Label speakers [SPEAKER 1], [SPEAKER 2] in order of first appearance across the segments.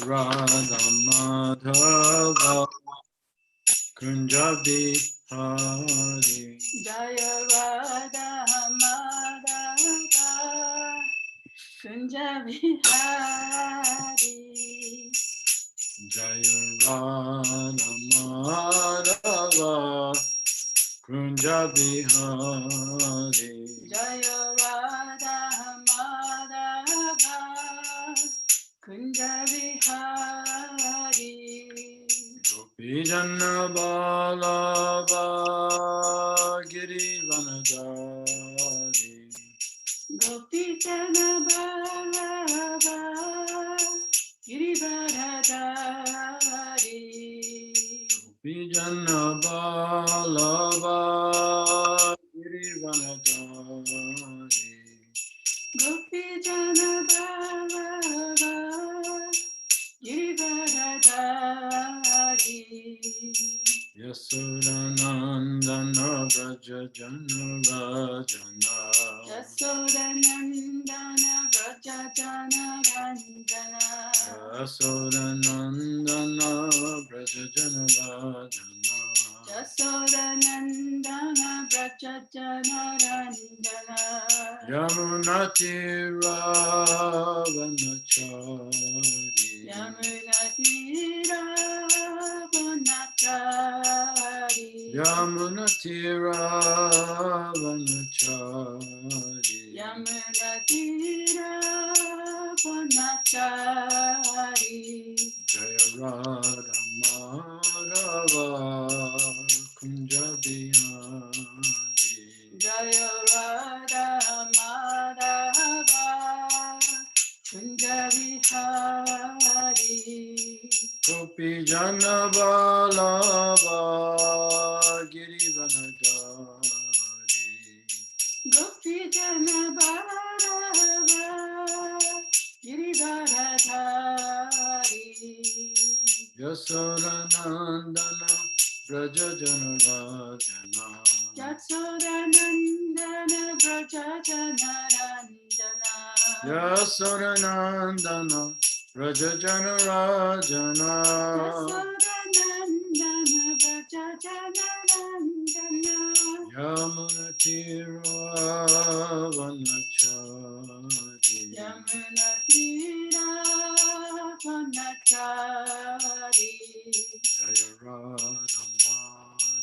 [SPEAKER 1] Radha Madhava Kunja Bihari
[SPEAKER 2] Jaya Radha Madhava Kunja Bihari
[SPEAKER 1] Jaya Radha Madhava Kunja Bihari
[SPEAKER 2] Jaya Radha Madhava Kunja Bihari
[SPEAKER 1] Gopi Jana Balava Giri Vanajari
[SPEAKER 2] Gopi Jana Balava Girivardhari
[SPEAKER 1] Gopi Jana Balava Giri Vanajari
[SPEAKER 2] Gopi Jana Balava Girivardhari
[SPEAKER 1] Yasodanandana Braja Jana Rajana
[SPEAKER 2] Yasodanandana Vraja Jana Ranjana
[SPEAKER 1] Yasodanandana Braja Jana Rajana
[SPEAKER 2] Yasodanandana Vraja Jana Ranjana
[SPEAKER 1] Yamunatira Vanachari
[SPEAKER 2] Yamunatira Vanachari
[SPEAKER 1] Yamunatira Vanachari
[SPEAKER 2] Yamunatira Vanachari
[SPEAKER 1] Jaya Radha Madhava Kunja Bihari
[SPEAKER 2] Jaya Radha Madhava Kunja Bihari
[SPEAKER 1] Gopi Jana Balava Giri Vanajari
[SPEAKER 2] Gopi Jana Balava Girivardhari
[SPEAKER 1] Yasodanandana Braja Jana Rajana
[SPEAKER 2] Yasodanandana Vraja Jana Ranjana
[SPEAKER 1] Yasodanandana Braja Jana Rajana
[SPEAKER 2] Yasodanandana Vraja Jana Ranjana
[SPEAKER 1] Yamunatira Vanachari
[SPEAKER 2] Yamunatira Vanachari
[SPEAKER 1] Jaya Radha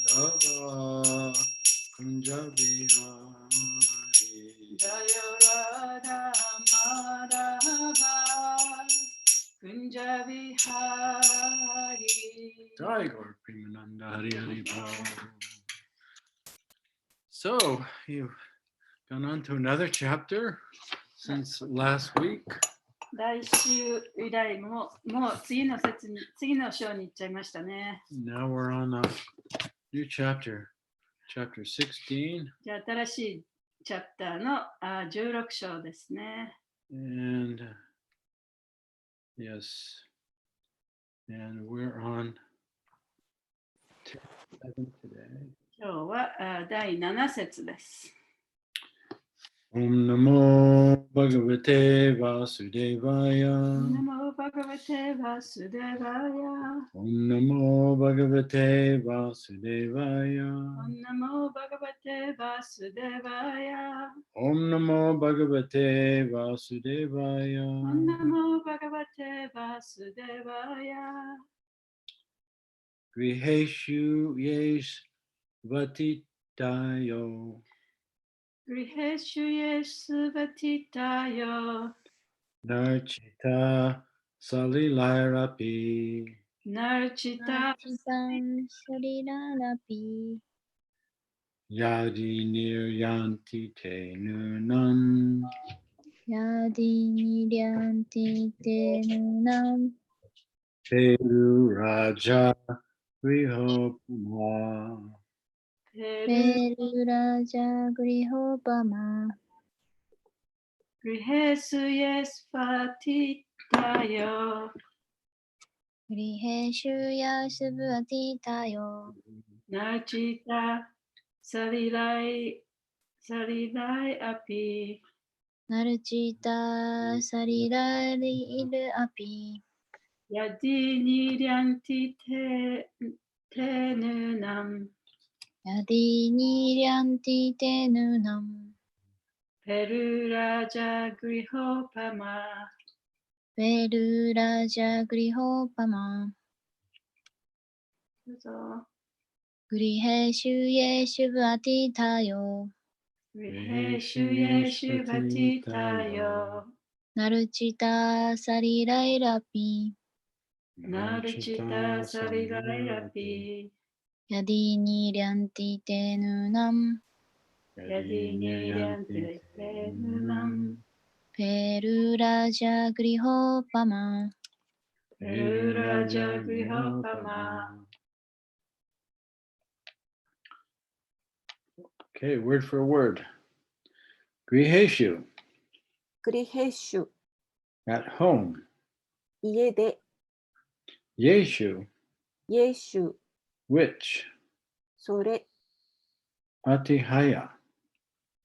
[SPEAKER 1] Madhava Kunja Bihari
[SPEAKER 2] Jaya Radha Madhava Kunja Bihari
[SPEAKER 1] Jai Gaur Premananda Hari Hari Bhava. So, you've gone on to another chapter since last week.
[SPEAKER 2] 来週以来もう次の章に行っちゃいましたね。
[SPEAKER 1] Now we're on a new chapter, chapter 16.
[SPEAKER 2] じゃあ新しいチャプターの16章ですね。
[SPEAKER 1] And yes, and we're on 7 today.
[SPEAKER 2] 今日は第7節です。
[SPEAKER 1] Om Namo Bhagavate Vasudevaya.
[SPEAKER 2] Namo Bhagavate Vasudevaya.
[SPEAKER 1] Om Namo Bhagavate Vasudevaya.
[SPEAKER 2] Om Namo Bhagavate Vasudevaya.
[SPEAKER 1] Om Namo Bhagavate Vasudevaya.
[SPEAKER 2] Om Namo Bhagavate Vasudevaya.
[SPEAKER 1] Griheshu yesh vatitayo.
[SPEAKER 2] Griheshu yesu vatitayo.
[SPEAKER 1] Narchita salilairapi.
[SPEAKER 2] Narchita
[SPEAKER 3] Salilarapi
[SPEAKER 1] Yadi niryanti te nunam.
[SPEAKER 3] Yadi niryanti te nunam
[SPEAKER 1] Peru Raja Grihopama.
[SPEAKER 3] Peru Raja Grihopama
[SPEAKER 2] Grihesu yes vatitayo.
[SPEAKER 3] Griheshu yasubhatitayo
[SPEAKER 2] Narchita salilai api.
[SPEAKER 3] Narchita sarirari ilu api
[SPEAKER 2] Yadini Ryanti Tenunam
[SPEAKER 3] Yadini Ryanti Tenunam
[SPEAKER 2] Peruraja Grihopama
[SPEAKER 3] Peruraja Grihopama
[SPEAKER 2] どうぞ。
[SPEAKER 3] Griheshu Yeshu Vatitayo
[SPEAKER 2] Viheshu Yeshu Bhatitayo
[SPEAKER 3] Naruchita Sarirairapi
[SPEAKER 2] Naruchita Sarirairapi
[SPEAKER 3] Yadini Ryanti Tenunam
[SPEAKER 2] Yadini Ryanti Tenunam
[SPEAKER 3] Peruraja Grihopama
[SPEAKER 2] Peruraja Grihopama.
[SPEAKER 1] Okay, word for word. Griheshu,
[SPEAKER 4] グリヘッシュ、
[SPEAKER 1] at home.
[SPEAKER 4] 家で、
[SPEAKER 1] Yeshu,
[SPEAKER 4] イエシュ、
[SPEAKER 1] which.
[SPEAKER 4] それ、
[SPEAKER 1] Atihaya,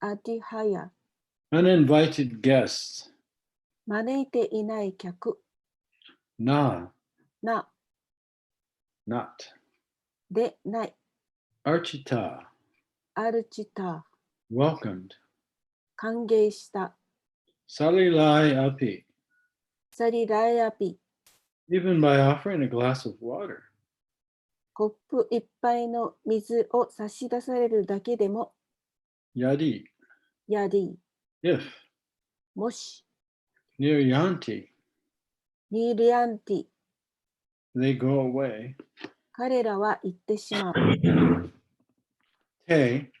[SPEAKER 4] アティハヤ、
[SPEAKER 1] uninvited guests.
[SPEAKER 4] 招いていない客、
[SPEAKER 1] Na,
[SPEAKER 4] な、
[SPEAKER 1] not.
[SPEAKER 4] でない、
[SPEAKER 1] Archita,
[SPEAKER 4] アルチタ、
[SPEAKER 1] welcomed.
[SPEAKER 4] 歓迎した、
[SPEAKER 1] Salilai api,
[SPEAKER 4] サリライアピ、
[SPEAKER 1] even by offering a glass of water.
[SPEAKER 4] コップ一杯の水を差し出されるだけでも、
[SPEAKER 1] Yadi,
[SPEAKER 4] やディ、
[SPEAKER 1] if.
[SPEAKER 4] もし、
[SPEAKER 1] Niryanti,
[SPEAKER 4] ニリアンティ、
[SPEAKER 1] they go away.
[SPEAKER 4] 彼らは行ってしまう。
[SPEAKER 1] Te,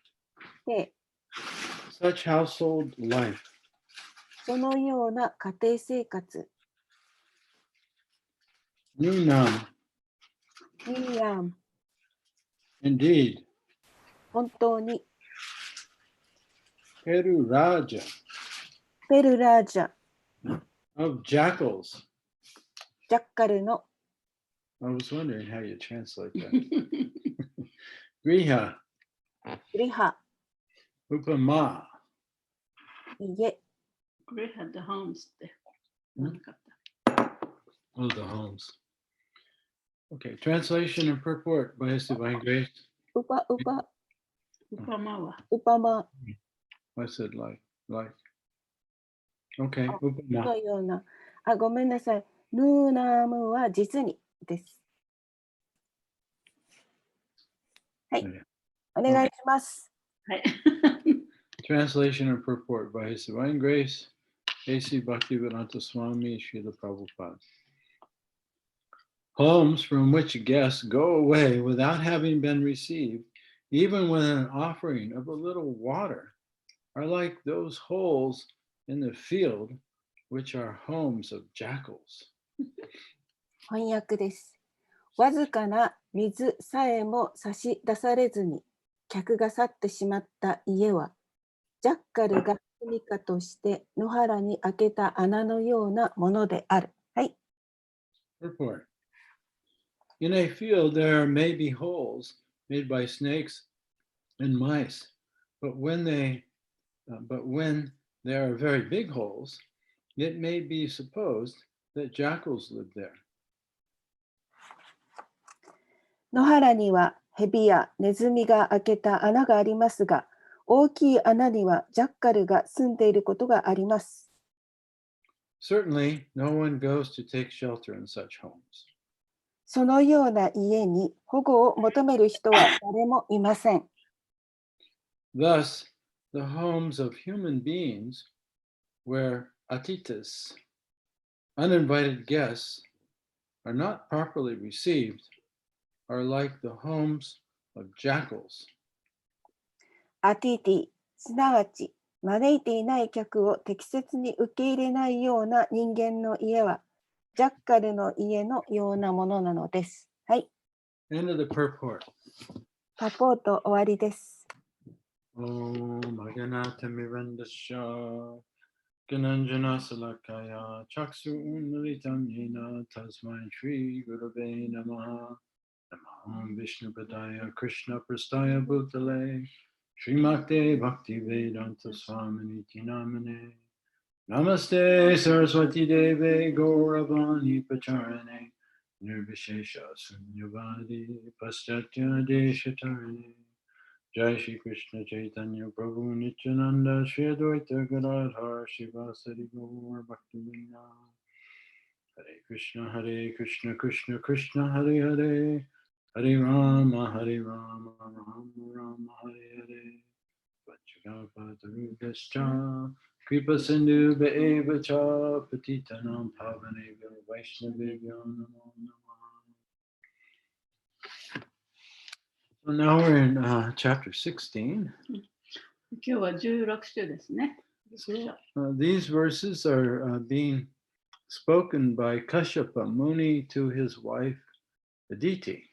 [SPEAKER 4] で、
[SPEAKER 1] such household life.
[SPEAKER 4] そのような家庭生活、
[SPEAKER 1] Nunam,
[SPEAKER 4] ニヤン、
[SPEAKER 1] indeed.
[SPEAKER 4] 本当に、
[SPEAKER 1] Peruraja,
[SPEAKER 4] ペルラージャ、
[SPEAKER 1] of jackals.
[SPEAKER 4] ジャッカルの、
[SPEAKER 1] I was wondering how you translate that. Griha,
[SPEAKER 4] リハ、
[SPEAKER 1] upama,
[SPEAKER 4] 家、
[SPEAKER 2] Great had the homes ってなかった。
[SPEAKER 1] oh, the homes. Okay, translation and purport by His Divine Grace.
[SPEAKER 4] ウパウパ、
[SPEAKER 2] ウパマは
[SPEAKER 4] ウパマ
[SPEAKER 1] I said like. Okay,
[SPEAKER 4] の
[SPEAKER 1] upama.
[SPEAKER 4] ような、あ、ごめんなさい。ヌーナムは実にです。はい、お願いします。
[SPEAKER 2] はい。
[SPEAKER 1] Translation and purport by His Divine Grace, A.C. Bhaktivedanta Swami Srila Prabhupada. Homes from which guests go away without having been received, even with an offering of a little water, are like those holes in the field which are homes of jackals.
[SPEAKER 4] 翻訳です。わずかな水さえも差し出されずに客が去ってしまった家は、ジャッカルが住処として野原に開けた穴のようなものである。はい。
[SPEAKER 1] Purport. In a field there may be holes made by snakes and mice, but when there are very big holes, it may be supposed that jackals live there.
[SPEAKER 4] 野原には蛇やネズミが開けた穴がありますが、大きい穴にはジャッカルが住んでいることがあります。
[SPEAKER 1] Certainly, no one goes to take shelter in such homes.
[SPEAKER 4] そのような家に保護を求める人は誰もいません。
[SPEAKER 1] Thus, the homes of human beings, where atitas, uninvited guests, are not properly received, are like the homes of jackals.
[SPEAKER 4] アティティ、すなわち招いていない客を適切に受け入れないような人間の家は、ジャッカルの家のようなものなのです。はい。
[SPEAKER 1] End of the purport.
[SPEAKER 4] パポート終わりです。
[SPEAKER 1] Om Aganata Mirandasha Gananjana Salakaya Chaksu Unalitam Yena Tasmai Shri Gurave Namaha Namaham Vishnu Padaya Krishna Prastaya Bhutale Srimakte Bhakti Vedanta Swaminiti Namane Namaste Saraswati Deve Gauravani Pacharane Nirvishesha Sunyavadi Paschatya Deshatarine Jai Shri Krishna Chaitanya Prabhu Nityananda Shri Advaita Gadadhar Shivasari Gaur Bhaktivinoda Hare Krishna Krishna Krishna Hare Hare Hare Rama Rama Rama Hare Hare Vajrapatarubhascha Kripa Sindhu Be'evacha Patitanam Pavanebhyo Vaishnavebhyo Namo Namaha. So now we're in chapter 16.
[SPEAKER 2] 今日は16章ですね。
[SPEAKER 1] These verses are being spoken by Kashyapa Muni to his wife Aditi.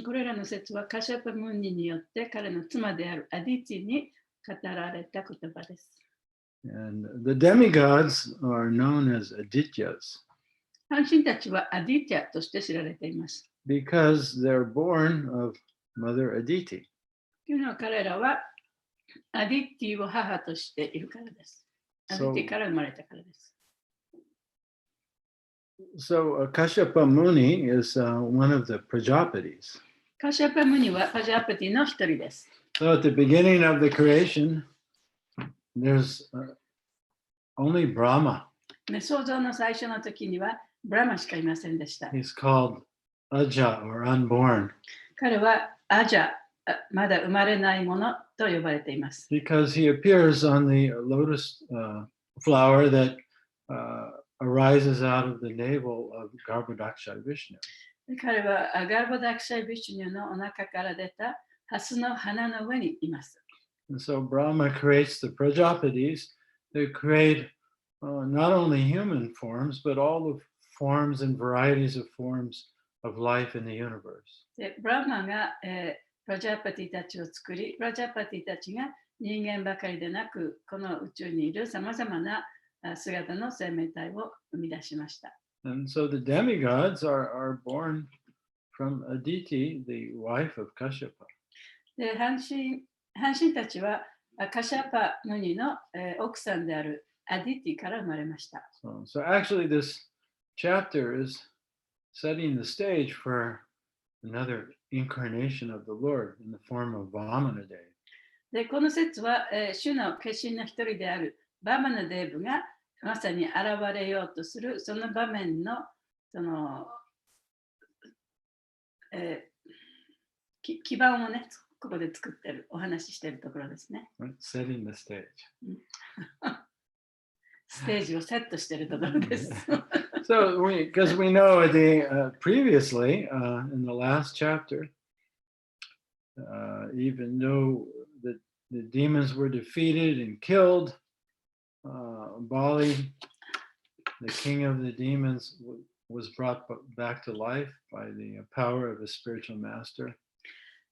[SPEAKER 2] これらの説はカシャパムニによって彼の妻であるアディティに語られた言葉です。
[SPEAKER 1] And the demigods are known as Adityas
[SPEAKER 2] 半神たちはアディティアとして知られています。
[SPEAKER 1] because they're born of Mother Aditi.
[SPEAKER 2] というのは彼らはアディティを母としているからです。アディティから生まれたからです。
[SPEAKER 1] So Kashyapa Muni is one of the Prajapatis.
[SPEAKER 2] カシャパムニはパジャパティの一人です。
[SPEAKER 1] So at the beginning of the creation, there's only Brahma.
[SPEAKER 2] 創造の最初の時にはブラマしかいませんでした。
[SPEAKER 1] He's called Aja or unborn
[SPEAKER 2] 彼はアジャ、まだ生まれないものと呼ばれています。
[SPEAKER 1] because he appears on the lotus flower that arises out of the navel of Garbhodaksha Vishnu.
[SPEAKER 2] 彼はガルボダクシャイビシュニュのお腹から出たハスの花の上にいます。
[SPEAKER 1] And so Brahma creates the Prajapatis that create not only human forms, but all the forms and varieties of forms of life in the universe.
[SPEAKER 2] でブラマが、プラジャパティたちを作り、プラジャパティたちが人間ばかりでなく、この宇宙にいるさまざまな姿の生命体を生み出しました。
[SPEAKER 1] And so the demigods are born from Aditi, the wife of Kashyapa.
[SPEAKER 2] で半神たちはカシャパムニの、奥さんであるアディティから生まれました。
[SPEAKER 1] So actually this chapter is setting the stage for another incarnation of the Lord in the form of Vamana Dev.
[SPEAKER 2] でこの説は、主の化身の一人であるバマナデーブがまさに現れようとするその場面のその、基盤をね、ここで作ってる、お話ししてるところですね。
[SPEAKER 1] Right? Setting the stage.
[SPEAKER 2] ステージをセットしてるところです。
[SPEAKER 1] So because we know previously in the last chapter, even though the demons were defeated and killed, Bali, the king of the demons, was brought back to life by the power of a spiritual master.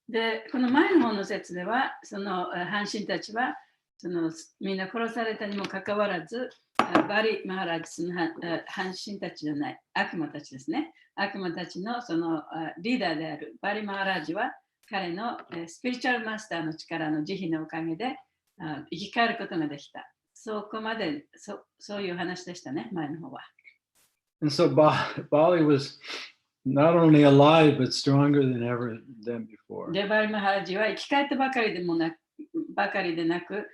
[SPEAKER 2] で、この前の方の説では、その半神たちはそのみんな殺されたにもかかわらず、バリ・マハラジの半神たちじゃない、悪魔たちですね。悪魔たちのそのリーダーであるバリ・マハラジは、彼のスピリチュアルマスターの力の慈悲のおかげで生き返ることができた。そこまでそういう話でしたね、前の方は。
[SPEAKER 1] And so Bali was not only alive but stronger than ever than before.
[SPEAKER 2] で、バリ・マハラジは生き返ったばかりでなく、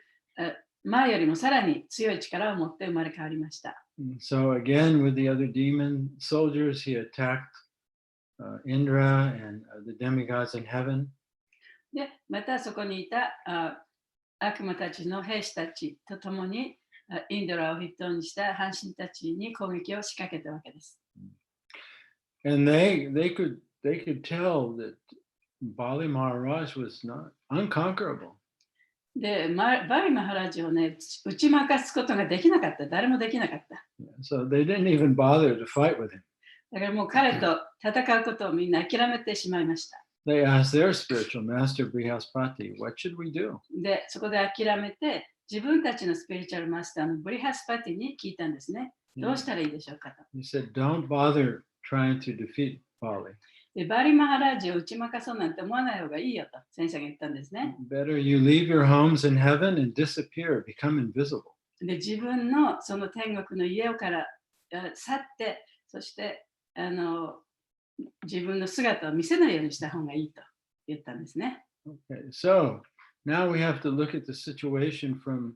[SPEAKER 2] 前よりもさらに強い力を持って生まれ変わりました。
[SPEAKER 1] So again, with the other demon soldiers, he attacked Indra and the demigods in heaven.
[SPEAKER 2] で、またそこにいた悪魔たちの兵士たちと共にインドラを筆頭にした半神たちに攻撃を仕掛けたわけです。
[SPEAKER 1] And they could tell that Bali Maharaj was not unconquerable.
[SPEAKER 2] で、バリ・マハラジをね、打ち負かすことができなかった。誰もできなかった。
[SPEAKER 1] So they didn't even bother to fight with him.
[SPEAKER 2] だからもう彼と戦うことをみんな諦めてしまいました。
[SPEAKER 1] They asked their spiritual master, Brihaspati, what should we do?
[SPEAKER 2] で、そこで諦めて、自分たちのスピリチュアルマスターのブリハスパティに聞いたんですね。どうしたらいいでしょうかと。
[SPEAKER 1] He said, don't bother trying to defeat Bali.
[SPEAKER 2] で、バリ・マハラジを打ち負かそうなんて思わない方がいいよと先生が言ったんですね。
[SPEAKER 1] Better you leave your homes in heaven and disappear, become invisible.
[SPEAKER 2] で、自分のその天国の家をから去って、そして自分の姿を見せないようにした方がいいと言ったんですね。
[SPEAKER 1] Okay, so now we have to look at the situation from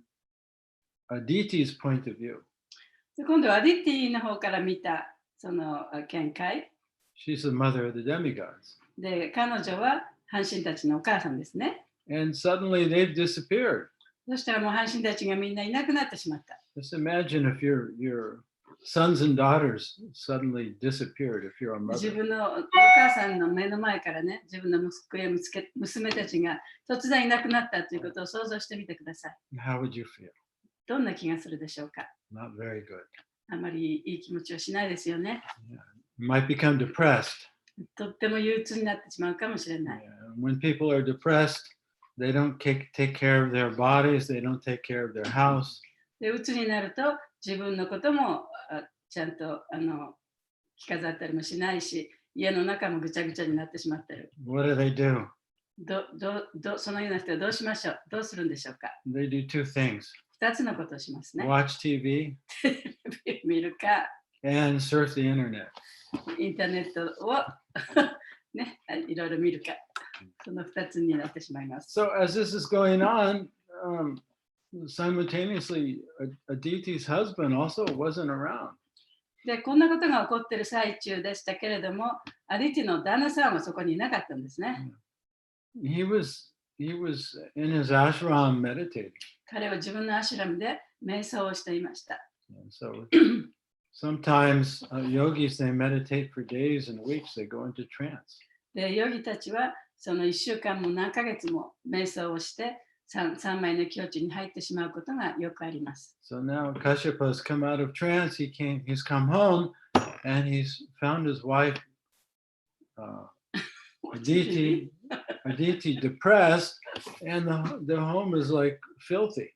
[SPEAKER 1] Aditi's point of view.
[SPEAKER 2] で今度はアディティの方から見たその見解
[SPEAKER 1] She's the mother of the demigods.
[SPEAKER 2] で、彼女は半神たちのお母さんですね。
[SPEAKER 1] And suddenly they've disappeared.
[SPEAKER 2] そしたらもう半神たちがみんないなくなってしまった。
[SPEAKER 1] Just imagine if your sons and daughters suddenly disappeared if you're a
[SPEAKER 2] 自
[SPEAKER 1] mother.
[SPEAKER 2] 分のお母さんの目の前からね、自分の息子や娘たちが突然いなくなったということを想像してみてください。
[SPEAKER 1] How would you feel?
[SPEAKER 2] どんな気がするでしょうか。
[SPEAKER 1] Not very good.
[SPEAKER 2] あまりいい気持ちをしないですよね。
[SPEAKER 1] You might become depressed.
[SPEAKER 2] とっても憂鬱になってしまうかもしれない。
[SPEAKER 1] Yeah. When people are depressed, they don't take care of their bodies, they don't take care of their house.
[SPEAKER 2] で、鬱になると自分のこともちゃんと着飾ったりもしないし、家の中もぐちゃぐちゃになってしまってる。
[SPEAKER 1] What do?
[SPEAKER 2] そのような人はどうしましょう。どうするんでしょうか。
[SPEAKER 1] They do two things.
[SPEAKER 2] 2つのことをしますね。
[SPEAKER 1] Watch TV
[SPEAKER 2] 見るか、
[SPEAKER 1] and surf the internet.
[SPEAKER 2] インターネットをね、いろいろ見るか。その2つになってしまいます。
[SPEAKER 1] So as this is going on, simultaneously, Aditi's husband also wasn't around.
[SPEAKER 2] で、こんなことが起こっている最中でしたけれども、アディティの旦那さんはそこにいなかったんですね。
[SPEAKER 1] He was in his ashram meditating.
[SPEAKER 2] 彼は自分のアシュラムで瞑想をしていました。
[SPEAKER 1] And so sometimes yogis, they meditate for days and weeks, they go into trance.
[SPEAKER 2] で、ヨギたちはその1週間も何ヶ月も瞑想をして 3枚の境地に入ってしまうことがよくあります。
[SPEAKER 1] So now Kashyapa has come out of trance, he's come home and he's found his wife Aditi depressed, and the home is like filthy.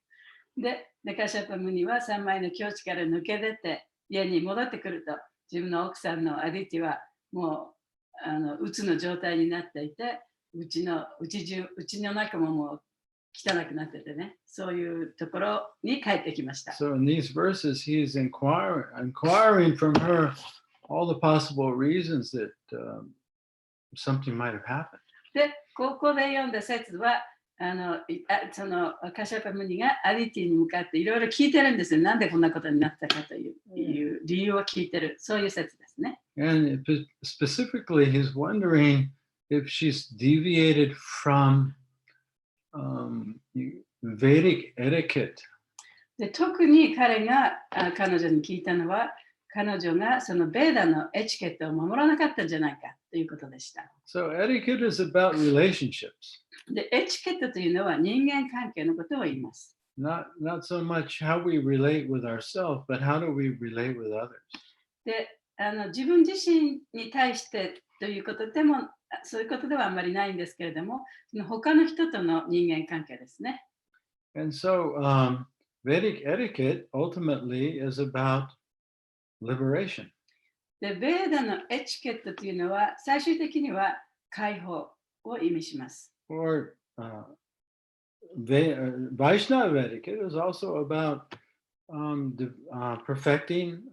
[SPEAKER 2] で、カシャパムニは3枚の境地から抜け出て家に戻ってくると、自分の奥さんのアディティはもううつの状態になっていて、うちの中ももう汚くなっててね、そういうところに帰ってきました。
[SPEAKER 1] So in these verses, he's inquiring from her all the possible reasons that something might have happened.
[SPEAKER 2] で、ここで読んだ説は、そのカシャパムニがアディティに向かっていろいろ聞いてるんですよ。なんでこんなことになったかという理由を聞いてる、そういう説ですね。
[SPEAKER 1] And specifically, he's wondering if she's deviated from Vedic etiquette.
[SPEAKER 2] で、特に彼が彼女に聞いたのは、彼女がそのベーダのエチケットを守らなかったんじゃないかということでした。
[SPEAKER 1] So etiquette is about relationships,
[SPEAKER 2] で、エチケットというのは人間関係のことを言います。
[SPEAKER 1] not so much how we relate with ourselves, but how do we relate with others.
[SPEAKER 2] で、自分自身に対してということでも、そういうことではあんまりないんですけれども、その他の人との人間関係ですね。
[SPEAKER 1] And so Vedic etiquette ultimately is about liberation.
[SPEAKER 2] で、ベーダのエチケットというのは最終的には解放を意味します。
[SPEAKER 1] Or Vaishnava etiquette is also about perfecting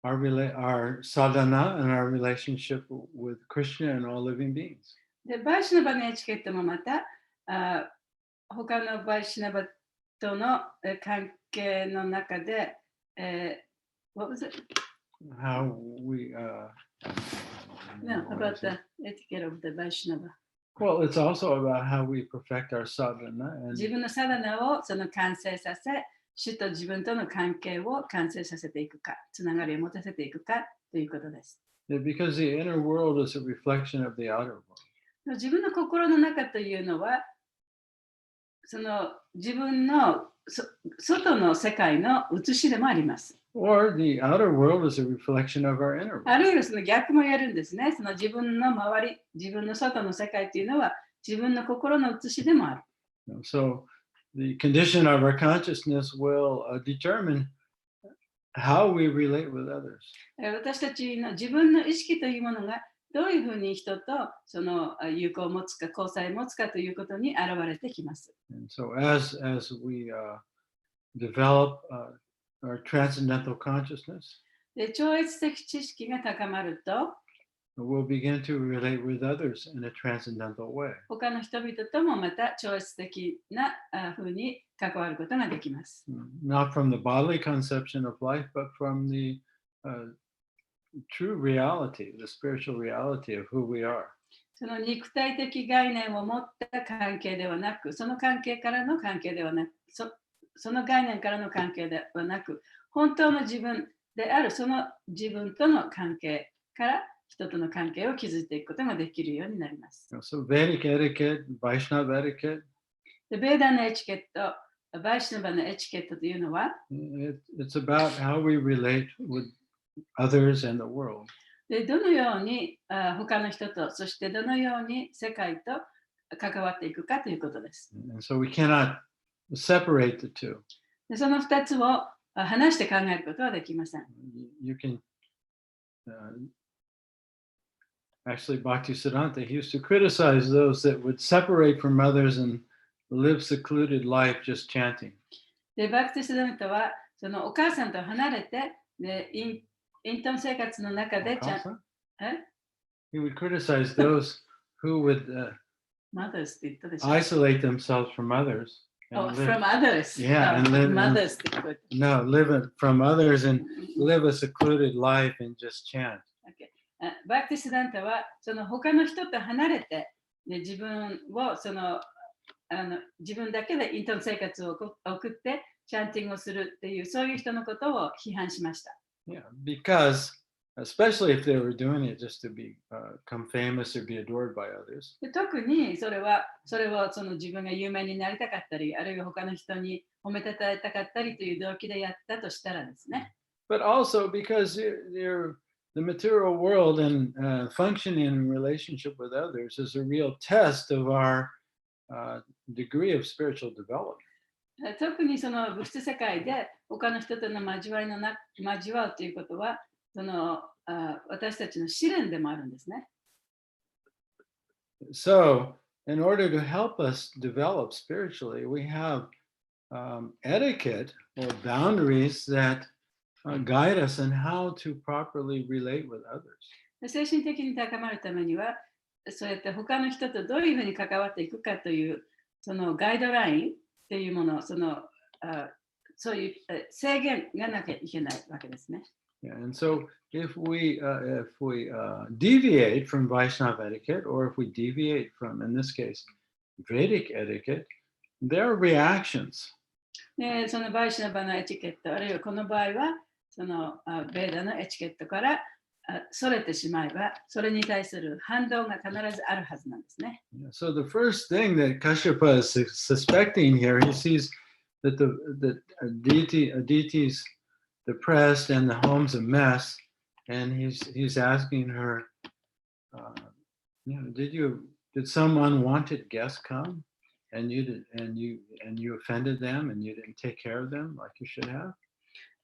[SPEAKER 1] our sadhana and our relationship with Krishna and all living beings.
[SPEAKER 2] で、バイシュナバのエチケットもまた他のバイシュナバとの関係の中で、what was it?
[SPEAKER 1] How we
[SPEAKER 2] No, about the etiquette of the Vaishnava.
[SPEAKER 1] well, it's also about how we perfect our sadhana
[SPEAKER 2] 自
[SPEAKER 1] and
[SPEAKER 2] 分のサダナをその完成させ、主と自分との関係を完成させていくか、つながりを持たせていくかということです。
[SPEAKER 1] because the inner world is a reflection of the outer world.
[SPEAKER 2] 自分の心の中というのは、その自分の外の世界の写しでもあります。
[SPEAKER 1] Or the outer world is a reflection of our inner world.
[SPEAKER 2] あるいはその逆も言えるんですね。その自分の周り、自分の外の世界というのは自分の心の写しでもある。
[SPEAKER 1] So the condition of our consciousness will determine how we relate with others.
[SPEAKER 2] 私たちの自分の意識というものがどういうふうに人とその友好を持つか交際を持つかということに現れてきます。
[SPEAKER 1] And so as we develop our transcendental consciousness,
[SPEAKER 2] で、超越的知識が高まると、
[SPEAKER 1] we'll begin to relate with others in a transcendental way.
[SPEAKER 2] 他の人々ともまた超越的な風に関わることができます。
[SPEAKER 1] Not from the bodily conception of life, but from the true reality, the spiritual reality of who we are.
[SPEAKER 2] その肉体的概念を持った関係ではなく、その関係からの関係ではなく、その概念からの関係ではなく、本当の自分であるその自分との関係から人との関係を築いていくことができるようになります。
[SPEAKER 1] So Vedic etiquette, Vaishnava etiquette,
[SPEAKER 2] でベーダのエチケット、バイシュナバのエチケットというのは、
[SPEAKER 1] it's about how we relate with others and the world.
[SPEAKER 2] でどのように他の人と、そしてどのように世界と関わっていくかということです。
[SPEAKER 1] And so we cannot separate the two.
[SPEAKER 2] でその2つを話して考えることはできません。
[SPEAKER 1] You can actually, Bhaktisiddhanta, he used to criticize those that would separate from others and live secluded life just chanting.
[SPEAKER 2] でバクティスダンタはそのお母さんと離れてでイントン生活の中でちゃんと
[SPEAKER 1] He would criticize those who would
[SPEAKER 2] mothers って言ったでしょ
[SPEAKER 1] isolate themselves from others.
[SPEAKER 2] Oh,
[SPEAKER 1] And live,
[SPEAKER 2] from others.
[SPEAKER 1] Yeah, and live-
[SPEAKER 2] mothers って聞こえた。
[SPEAKER 1] no, live it from others and live a secluded life and just chant.
[SPEAKER 2] Okay. バクティスダンタはその他の人と離れてで自分を自分だけでイントン生活を送ってチャンティングをするっていうそういう人のことを批判しました。
[SPEAKER 1] Yeah, because especially if they were doing it just to become famous or be adored by others.
[SPEAKER 2] で特にそれをその自分が有名になりたかったり、あるいは他の人に褒めたたえたかったりという動機でやったとしたらですね。
[SPEAKER 1] But also because the material world and functioning in relationship with others is a real test of our degree of spiritual development.
[SPEAKER 2] 特にその物質世界で他の人との交わうということはその私たちの試練でもあるんですね。
[SPEAKER 1] So, in order to help us develop spiritually, we have etiquette or boundaries that guide us in how to properly relate with others.
[SPEAKER 2] 精神的に高まるためには、そうやって他の人とどういうふうに関わっていくかというそのガイドラインっていうもの、そういう制限がなきゃいけないわけですね。
[SPEAKER 1] Yeah, and so if we deviate from Vaishnava etiquette, or if we deviate from, in this case, Vedic etiquette, there are reactions.
[SPEAKER 2] でそのバイシュナバのエチケット、あるいはこの場合はそのベーダのエチケットからそれてしまえば、それに対する反動が必ずあるはずなんですね。
[SPEAKER 1] So the first thing that Kashyapa is suspecting here, he sees that Aditi's depressed and the home's a mess, and he's asking her, did some unwanted guest come, and you offended them, and you didn't take care of them like you should have?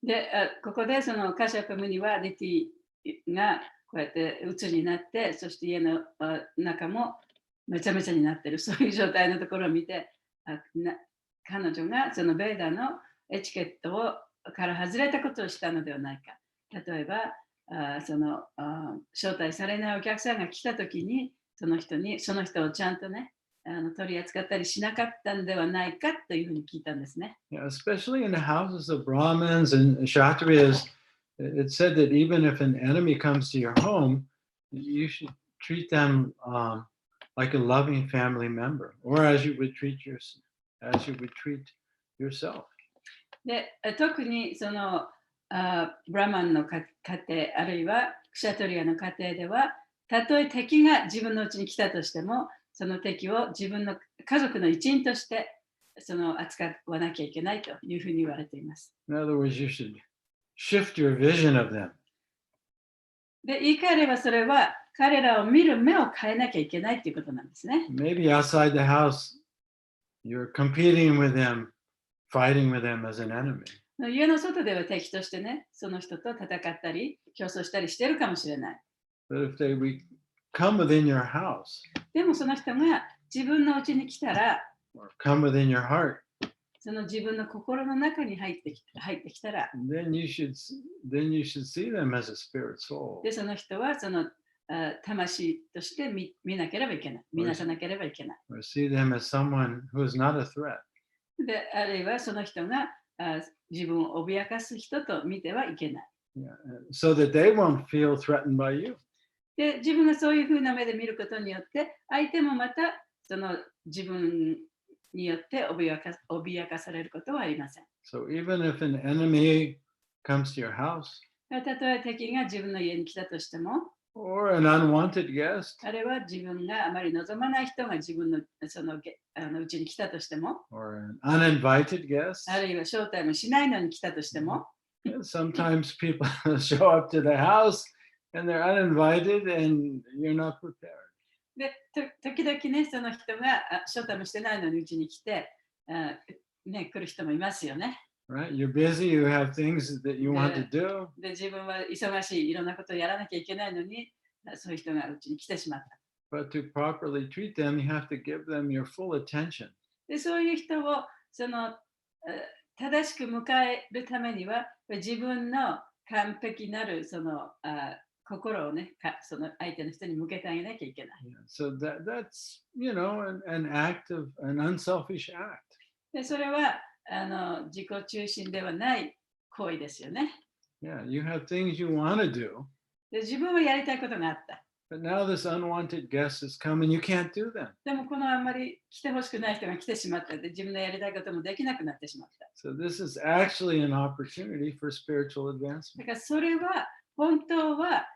[SPEAKER 2] で、ここでそのカシャパムにはディティがこうやって鬱になって、そして家の中もめちゃめちゃになってる、そういう状態のところを見て、彼女がそのベーダのエチケットから外れたことをしたのではないか。例えば、招待されないお客さんが来たときに、その人をちゃんとね、取り扱ったりしなかったんではないかというふうに聞いたんですね。
[SPEAKER 1] Yeah, especially in the houses of Brahmins and Kshatriyas, it's said that even if an enemy comes to your home, you should treat them like a loving family member, or as you would treat yourself.
[SPEAKER 2] で特にそのブラマンの家庭、あるいはクシャトリアの家庭では、たとえ敵が自分の家に来たとしても、その敵を自分の家族の一員として扱わなきゃいけないというふうに言われています。
[SPEAKER 1] In other words, you should shift your vision of them.
[SPEAKER 2] で、言い換えればそれは彼らを見る目を変えなきゃいけないということなんですね。
[SPEAKER 1] Maybe outside the house, you're competing with them, fighting with them as an enemy.
[SPEAKER 2] 家の外では敵としてね、その人と戦ったり、競争したりしてるかもしれない。
[SPEAKER 1] But if they come within your house,
[SPEAKER 2] でもその人が自分の家に来たら、
[SPEAKER 1] or come within your heart,
[SPEAKER 2] その自分の心の中に入ってきたら、
[SPEAKER 1] then you should see them as a spirit soul.
[SPEAKER 2] でその人はその魂として見なければいけない。見なさなければいけない。
[SPEAKER 1] or see them as someone who is not a threat.
[SPEAKER 2] で、あるいはその人が自分を脅かす人と見てはいけない。
[SPEAKER 1] Yeah. So that they won't feel threatened by you.
[SPEAKER 2] で、自分がそういうふうな目で見ることによって、相手もまたその自分によって脅かされることはありません。
[SPEAKER 1] So even if an enemy comes to your house,
[SPEAKER 2] たとえ敵が自分の家に来たとしても、
[SPEAKER 1] or an unwanted guest,
[SPEAKER 2] あるいは自分があまり望まない人が自分のそのうちに来たとしても、
[SPEAKER 1] or an uninvited guest,
[SPEAKER 2] あるいは招待もしないのに来たとしても、
[SPEAKER 1] sometimes people show up to the house and they're uninvited and you're not prepared.
[SPEAKER 2] で、時々ね、その人が招待もしてないのにうちに来て、ね、来る人もいますよね。
[SPEAKER 1] Right? You're busy, you have things that you want to do.
[SPEAKER 2] で、自分は忙しい、いろんなことをやらなきゃいけないのに、そういう人がうちに来てしまった。
[SPEAKER 1] But to properly treat them, you have to give them your full attention.
[SPEAKER 2] で、そういう人をその正しく迎えるためには、自分の完璧なるその心をね、その相手の人に向けてあげなきゃいけない。
[SPEAKER 1] So that's, an act of an unselfish act.
[SPEAKER 2] で、それは自己中心ではない行為ですよね。
[SPEAKER 1] Yeah, you have things you want to do,
[SPEAKER 2] で、自分はやりたいことがあった。
[SPEAKER 1] but now this unwanted guest has come and you can't do them.
[SPEAKER 2] でもこのあんまり来てほしくない人が来てしまったので、自分のやりたいこともできなくなってしまった。
[SPEAKER 1] So this is actually an opportunity for spiritual
[SPEAKER 2] だ
[SPEAKER 1] advancement.
[SPEAKER 2] からそれは本当は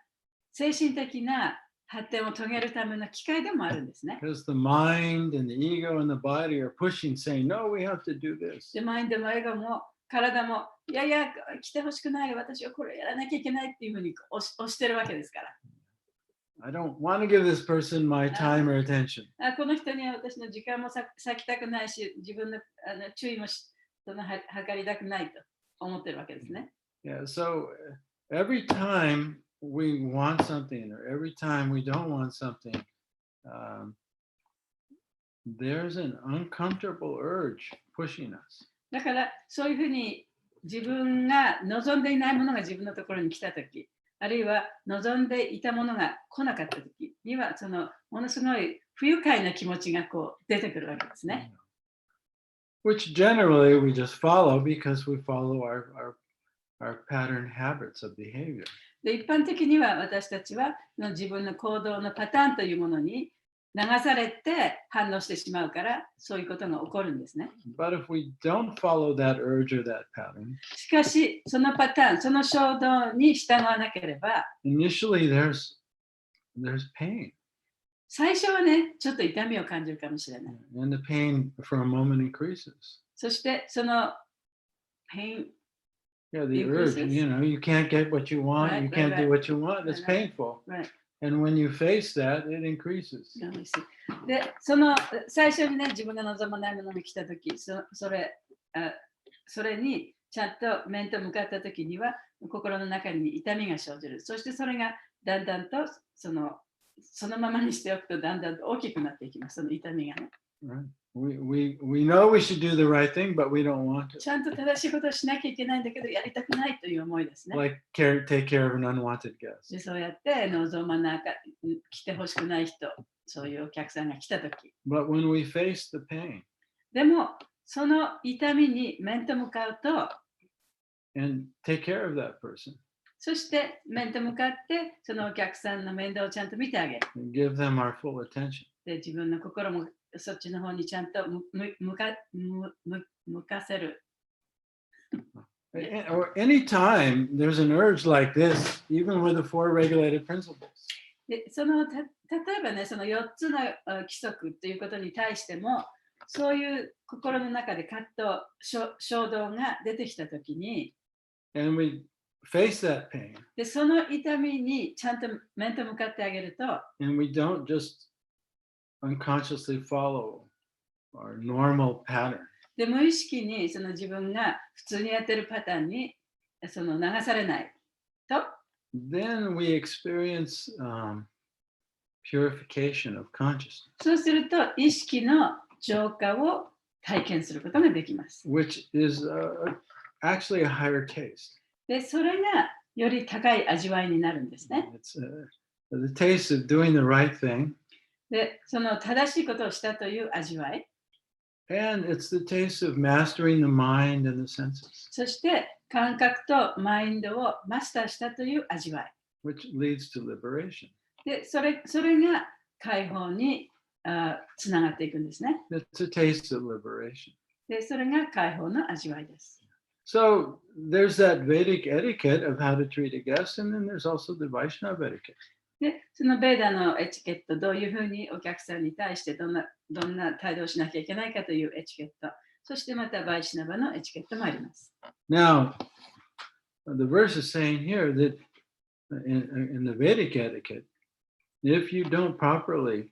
[SPEAKER 2] 精神的な発展を遂げるための機会でもあるんですね。
[SPEAKER 1] Because the mind and the ego and the body are pushing, saying, no, we have to do this.
[SPEAKER 2] で、マインドもエゴも体も、いやいや、来てほしくない、私はこれやらなきゃいけないっていうふうに押してるわけですから。
[SPEAKER 1] I don't want to give this person my time or attention.
[SPEAKER 2] この人には私の時間も割きたくないし、自分の注意もその測りたくないと思ってるわけですね。
[SPEAKER 1] Yeah, so every time we want something or every time we don't want something, there's an uncomfortable urge pushing us.
[SPEAKER 2] だからそういうふうに自分が望んでいないものが自分のところに来たとき、あるいは望んでいたものが来なかったときには、そのものすごい不愉快な気持ちがこう出てくるわけですね。
[SPEAKER 1] Which generally we just follow because we follow our pattern habits of behavior.
[SPEAKER 2] で、一般的には私たちは自分の行動のパターンというものに流されて反応してしまうから、そういうことが起こるんですね。
[SPEAKER 1] But if we don't follow that urge or that pattern,
[SPEAKER 2] しかし、そのパターン、その衝動に従わなければ、
[SPEAKER 1] initially there's pain.
[SPEAKER 2] 最初はね、ちょっと痛みを感じるかもしれない。
[SPEAKER 1] And the pain for a moment increases.
[SPEAKER 2] そして、そのpain,
[SPEAKER 1] Yeah, the urge,
[SPEAKER 2] increases.
[SPEAKER 1] you can't get what you want,
[SPEAKER 2] Right,
[SPEAKER 1] you can't
[SPEAKER 2] right,
[SPEAKER 1] do what you want, it's
[SPEAKER 2] right.
[SPEAKER 1] painful.
[SPEAKER 2] Right.
[SPEAKER 1] And when you face that, it increases.
[SPEAKER 2] で、その最初にね、自分が望まないものが来たとき、それにちゃんと面と向かったときには、心の中に痛みが生じる。そしてそれがだんだんとそのままにしておくとだんだんと大きくなっていきます、その痛みがね。
[SPEAKER 1] Right? We know we should do the right thing, but we don't want to.
[SPEAKER 2] ちゃんと正しいことをしなきゃいけないんだけど、やりたくないという思いですね。
[SPEAKER 1] Like take care of an unwanted guest.
[SPEAKER 2] で、そうやって望まなか来てほしくない人、そういうお客さんが来たとき。
[SPEAKER 1] But when we face the pain
[SPEAKER 2] でも、その痛みに面と向かうと、
[SPEAKER 1] and take care of that person,
[SPEAKER 2] そして面と向かってそのお客さんの面倒をちゃんと見てあげる。
[SPEAKER 1] and give them our full attention.
[SPEAKER 2] で、自分の心もそっちの方にちゃんと向かせる。
[SPEAKER 1] Or anytime there's an urge like this, even with the 4 regulated principles,
[SPEAKER 2] で、例えばね、その4つの規則ということに対しても、そういう心の中で葛藤、衝動が出てきたときに、
[SPEAKER 1] and we face that pain,
[SPEAKER 2] で、その痛みにちゃんと面と向かってあげると、
[SPEAKER 1] and we don't just unconsciously follow our normal pattern.
[SPEAKER 2] で、無意識にその自分が普通にやってるパターンにその流されないと、
[SPEAKER 1] Then we experience purification of consciousness,
[SPEAKER 2] そうすると意識の浄化を体験することができます。
[SPEAKER 1] which is actually a higher taste.
[SPEAKER 2] で、それがより高い味わいになるんですね。
[SPEAKER 1] the taste of doing the right thing,
[SPEAKER 2] で、その正しいことをしたという味わい、
[SPEAKER 1] and it's the taste of mastering the mind and the senses,
[SPEAKER 2] そして感覚とマインドをマスターしたという味わい。
[SPEAKER 1] which leads to liberation.
[SPEAKER 2] で、それが解放につながっていくんですね。
[SPEAKER 1] It's a taste of liberation.
[SPEAKER 2] で、それが解放の味わいです。
[SPEAKER 1] So there's that Vedic etiquette of how to treat a guest, and then there's also the Vaishnava etiquette.
[SPEAKER 2] で、そのベーダのエチケット、どういうふうにお客さんに対してどんな態度をしなきゃいけないかというエチケット、そしてまたバイシナバのエチケットもあります。
[SPEAKER 1] Now, the verse is saying here that in the Vedic etiquette, if you don't properly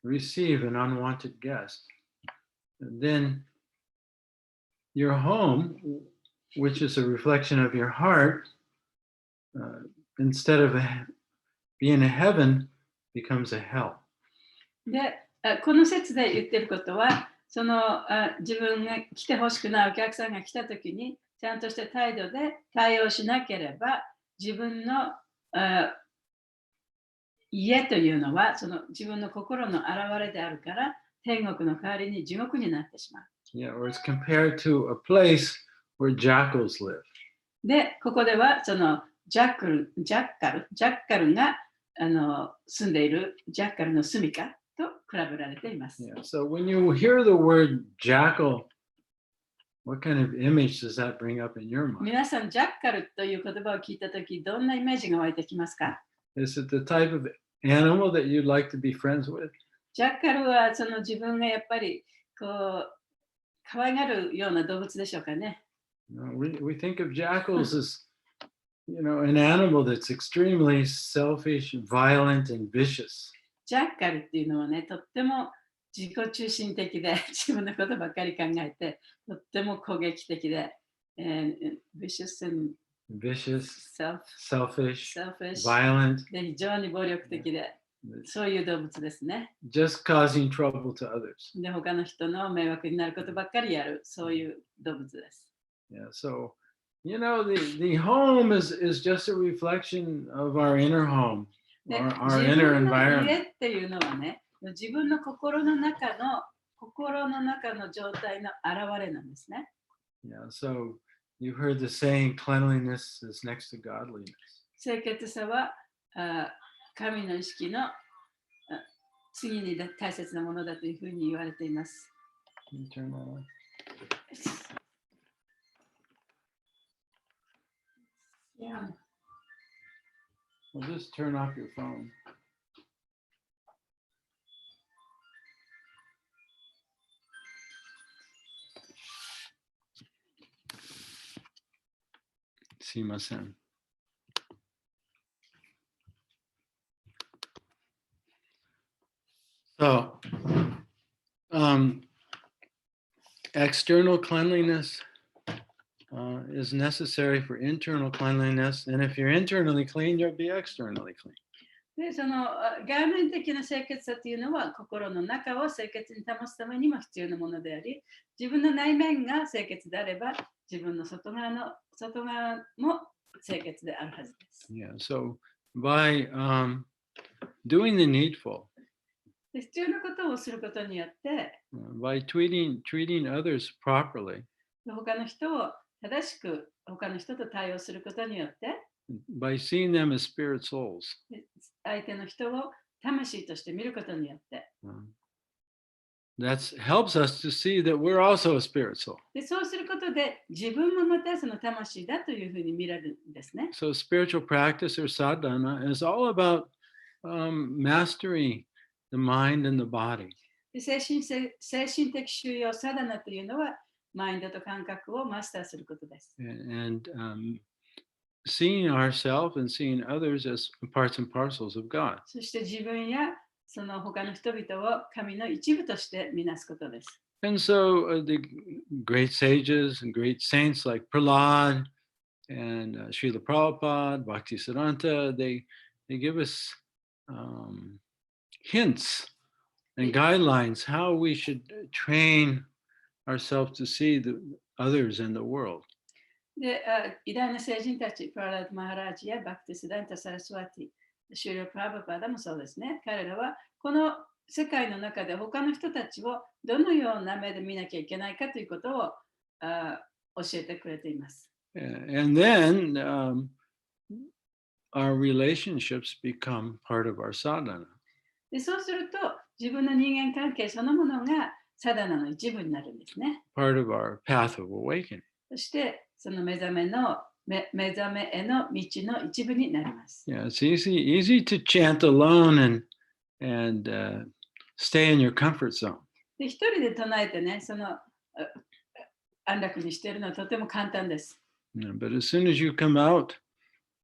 [SPEAKER 1] receive an unwanted guest, then your home, which is a reflection of your heart, instead of being a heaven, becomes a hell.
[SPEAKER 2] で、この説で言ってることは、その自分が来てほしくないお客さんが来たときに、ちゃんとした態度で対応しなければ、自分の家というのは、その自分の心の表れであるから、天国の代わりに地獄になってしまう。
[SPEAKER 1] Yeah, or it's compared to a place where jackals live.
[SPEAKER 2] で、ここではそのジャッカルが住んでいるジャッカルの住みかと比べられています。
[SPEAKER 1] Yeah. So when you hear the word jackal, what kind of image does that bring up in your mind?
[SPEAKER 2] 皆さん、ジャッカルという言葉を聞いたとき、どんなイメージが湧いてきますか？
[SPEAKER 1] Is it the type of animal that you'd like to be friends with?
[SPEAKER 2] ジャッカルはその自分がやっぱりこう可愛がるような動物でしょうかね。
[SPEAKER 1] No, we think of jackals as, an animal that's extremely selfish, violent, and vicious.
[SPEAKER 2] ジャッカルっていうのはね、とっても自己中心的で、自分のことばっかり考えて、とっても攻撃的で、vicious and
[SPEAKER 1] selfish,
[SPEAKER 2] selfish
[SPEAKER 1] violent,
[SPEAKER 2] で非常に暴力的で、そういう動物ですね。
[SPEAKER 1] just causing trouble to others.
[SPEAKER 2] で、他の人の迷惑になることばっかりやる、そういう動物です。
[SPEAKER 1] Yeah, so, the home is just a reflection of our inner home,
[SPEAKER 2] で、
[SPEAKER 1] our
[SPEAKER 2] 自
[SPEAKER 1] inner
[SPEAKER 2] 分の家
[SPEAKER 1] environment.
[SPEAKER 2] っていうのはね、自分の心の中の状態の表れなんですね。
[SPEAKER 1] Yeah, so you've heard the saying, cleanliness is next to godliness.
[SPEAKER 2] 清潔さは神の意識の次に大切なものだというふうに言われています。
[SPEAKER 1] Can you turn that on?
[SPEAKER 2] Yeah.
[SPEAKER 1] Well, just turn off your phone. Simasen. So, external cleanliness is necessary for internal cleanliness, and if you're internally clean, you'll be externally clean.
[SPEAKER 2] で、その外面的な清潔さというのは心の中を清潔に保つためにも必要なものであり、自分の内面が清潔であれば、自分の外側も清潔であるはずです。
[SPEAKER 1] Yeah. So by doing the needful,
[SPEAKER 2] で、必要なことをすることによって、
[SPEAKER 1] by treating others properly,
[SPEAKER 2] 他の人を正しく他の人と対応することによって、
[SPEAKER 1] by seeing them as spirit souls,
[SPEAKER 2] 相手の人を魂として見ることによって、
[SPEAKER 1] that helps us to see that we're also a spirit soul.
[SPEAKER 2] で、そうすることで自分もまたその魂だというふうに見られるんですね。
[SPEAKER 1] So spiritual practice or sadhana is all about mastering the mind and the body.
[SPEAKER 2] で、精神的修養サダナというのはマインドと感覚をマスターすることです。
[SPEAKER 1] And seeing ourselves and seeing others as parts and parcels of God.
[SPEAKER 2] そして自分やその他の人々を神の一部として見なすことです。
[SPEAKER 1] And so the great sages and great saints like Prahlad and Srila Prabhupada, Bhaktisiddhanta, they give us hints and guidelines how we should train ourselves to see the others in the world.
[SPEAKER 2] で、偉大な聖人たち、プララード・マハラージやバクティスダンタ・サラスワティ、シュリラ・プラブパダもそうですね。彼らはこの世界の中で他の人たちをどのような目で見なきゃいけないかということを教えてくれています。
[SPEAKER 1] And then our relationships become part of our sadhana.
[SPEAKER 2] でそうすると自分の人間関係そのものがサダナの一部になるんですね。
[SPEAKER 1] Part of our path of awakening.
[SPEAKER 2] そしてその目覚めへの道の一部になります。
[SPEAKER 1] Yeah, it's easy to chant alone and stay in your comfort zone.
[SPEAKER 2] で一人で唱えてね、その安楽にしているのはとても簡単です。
[SPEAKER 1] But as soon as you come out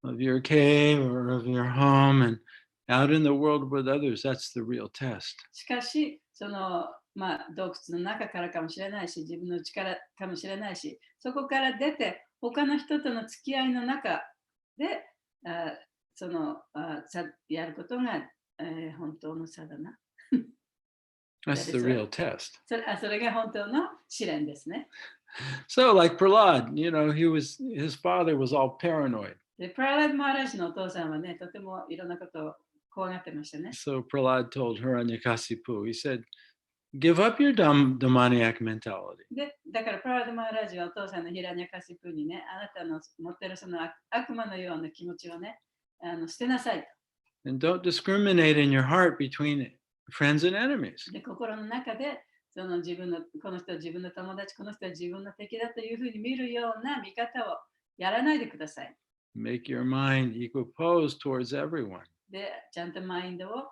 [SPEAKER 1] of your cave or of your home and out in the world with others, that's the real test.
[SPEAKER 2] しかし、その洞窟の中からかもしれないし、自分の力かもしれないし、そこから出て、他の人との付き合いの中で、そのやることが、本当の差だな。
[SPEAKER 1] That's the real test.
[SPEAKER 2] それが本当の試練ですね。
[SPEAKER 1] So, like Prahlad, his father was all paranoid.
[SPEAKER 2] で、プララード・マーラージのお父さんはね、とてもいろんなことを怖がってましたね。
[SPEAKER 1] So Prahlad told Hiranyakasipu, he said, give up your demoniac mentality.
[SPEAKER 2] で、だからプララード・マーラージはお父さんのヒラニャカシプにね、あなたの持ってるその悪魔のような気持ちをね、捨てなさいと。
[SPEAKER 1] And don't discriminate in your heart between friends and enemies.
[SPEAKER 2] で、心の中で、この人は自分の友達、この人は自分の敵だというふうに見るような見方をやらないでください。
[SPEAKER 1] Make your mind equiposed towards everyone.
[SPEAKER 2] で、ちゃんとマインドを、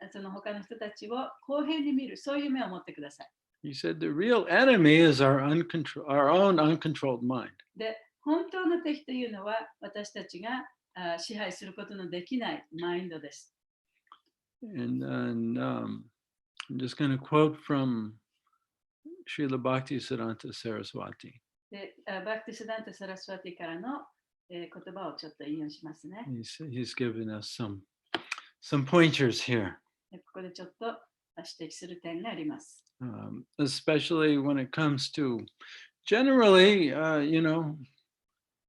[SPEAKER 2] その他の人たちを公平に見る、そういう目を持ってください。
[SPEAKER 1] He said the real enemy is our own uncontrolled mind.
[SPEAKER 2] で、本当の敵というのは私たちが支配することのできないマインドです。
[SPEAKER 1] And I'm just going to quote from Srila Bhaktisiddhanta Saraswati.
[SPEAKER 2] で、バクティシダンタ・サラスワティからの言葉をちょっと引用しますね。
[SPEAKER 1] He's given us some pointers here.
[SPEAKER 2] でここでちょっと指摘する点があります。
[SPEAKER 1] Especially when it comes to generally,